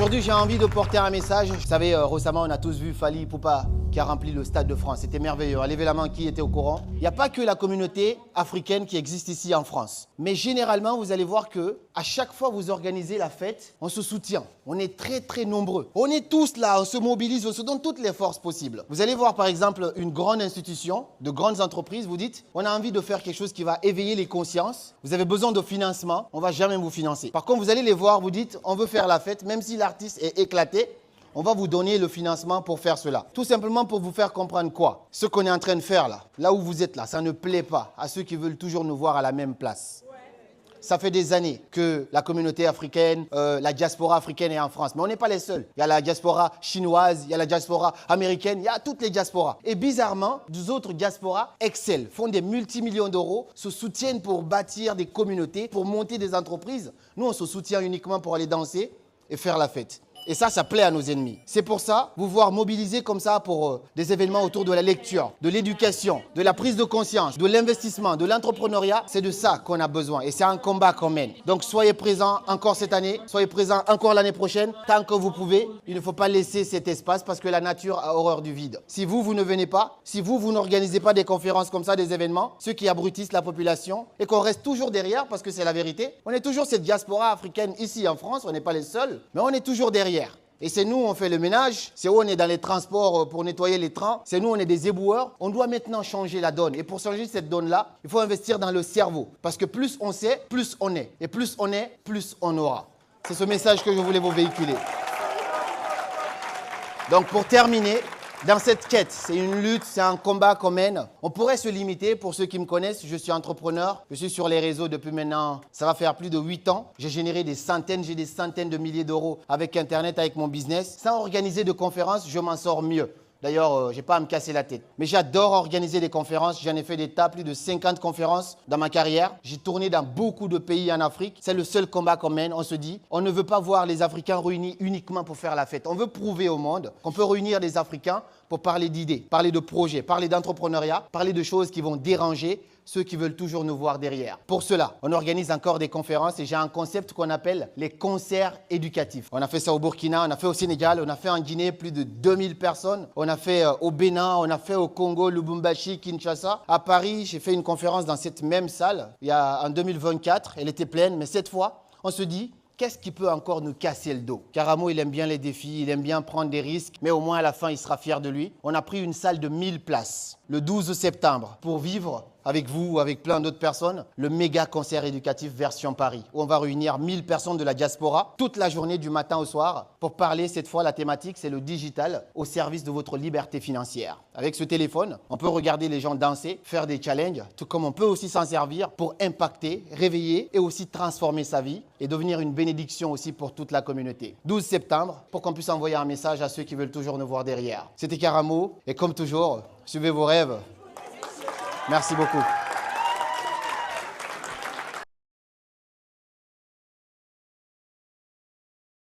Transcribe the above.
Aujourd'hui, j'ai envie de porter un message. Vous savez, récemment, on a tous vu Fally Ipupa qui a rempli le Stade de France. C'était merveilleux. Levez la main qui était au courant. Il n'y a pas que la communauté africaine qui existe ici en France. Mais généralement, vous allez voir que à chaque fois que vous organisez la fête, on se soutient. On est très nombreux. On est tous là, on se mobilise, on se donne toutes les forces possibles. Vous allez voir par exemple une grande institution, de grandes entreprises, vous dites, on a envie de faire quelque chose qui va éveiller les consciences. Vous avez besoin de financement, on ne va jamais vous financer. Par contre, vous allez les voir, vous dites, on veut faire la fête, même si l'artiste est éclaté, on va vous donner le financement pour faire cela. Tout simplement pour vous faire comprendre quoi? Ce qu'on est en train de faire là où vous êtes là, ça ne plaît pas à ceux qui veulent toujours nous voir à la même place. Ça fait des années que la communauté africaine, la diaspora africaine est en France. Mais on n'est pas les seuls. Il y a la diaspora chinoise, il y a la diaspora américaine, il y a toutes les diasporas. Et bizarrement, des autres diasporas excellent, font des multimillions d'euros, se soutiennent pour bâtir des communautés, pour monter des entreprises. Nous, on se soutient uniquement pour aller danser et faire la fête. Et ça plaît à nos ennemis. C'est pour ça, vous voir mobiliser comme ça pour des événements autour de la lecture, de l'éducation, de la prise de conscience, de l'investissement, de l'entrepreneuriat, c'est de ça qu'on a besoin. Et c'est un combat qu'on mène. Donc soyez présents encore cette année, soyez présents encore l'année prochaine, tant que vous pouvez. Il ne faut pas laisser cet espace parce que la nature a horreur du vide. Si vous ne venez pas, si vous n'organisez pas des conférences comme ça, des événements, ceux qui abrutissent la population, et qu'on reste toujours derrière parce que c'est la vérité, on est toujours cette diaspora africaine ici en France, on n'est pas les seuls, mais on est toujours derrière. Et c'est nous, on fait le ménage, c'est où on est dans les transports pour nettoyer les trains, c'est nous, on est des éboueurs. On doit maintenant changer la donne. Et pour changer cette donne-là, il faut investir dans le cerveau. Parce que plus on sait, plus on est. Et plus on est, plus on aura. C'est ce message que je voulais vous véhiculer. Donc pour terminer, dans cette quête, c'est une lutte, c'est un combat qu'on mène. On pourrait se limiter, pour ceux qui me connaissent, je suis entrepreneur, je suis sur les réseaux depuis maintenant, ça va faire plus de 8 ans. J'ai généré des centaines de milliers d'euros avec Internet, avec mon business. Sans organiser de conférences, je m'en sors mieux. D'ailleurs, je n'ai pas à me casser la tête. Mais j'adore organiser des conférences. J'en ai fait des tas, plus de 50 conférences dans ma carrière. J'ai tourné dans beaucoup de pays en Afrique. C'est le seul combat qu'on mène. On se dit, on ne veut pas voir les Africains réunis uniquement pour faire la fête. On veut prouver au monde qu'on peut réunir les Africains pour parler d'idées, parler de projets, parler d'entrepreneuriat, parler de choses qui vont déranger ceux qui veulent toujours nous voir derrière. Pour cela, on organise encore des conférences et j'ai un concept qu'on appelle les concerts éducatifs. On a fait ça au Burkina, on a fait au Sénégal, on a fait en Guinée plus de 2000 personnes. On a fait au Bénin, on a fait au Congo, Lubumbashi, Kinshasa. À Paris, j'ai fait une conférence dans cette même salle en 2024. Elle était pleine, mais cette fois, on se dit, qu'est-ce qui peut encore nous casser le dos? Karamo, il aime bien les défis, il aime bien prendre des risques, mais au moins à la fin, il sera fier de lui. On a pris une salle de 1000 places le 12 septembre pour vivre avec vous, avec plein d'autres personnes, le méga concert éducatif version Paris, où on va réunir 1000 personnes de la diaspora toute la journée du matin au soir pour parler. Cette fois, la thématique, c'est le digital au service de votre liberté financière. Avec ce téléphone, on peut regarder les gens danser, faire des challenges, tout comme on peut aussi s'en servir pour impacter, réveiller et aussi transformer sa vie et devenir une bénédiction aussi pour toute la communauté. 12 septembre, pour qu'on puisse envoyer un message à ceux qui veulent toujours nous voir derrière. C'était Karamo et comme toujours, suivez vos rêves. Merci beaucoup.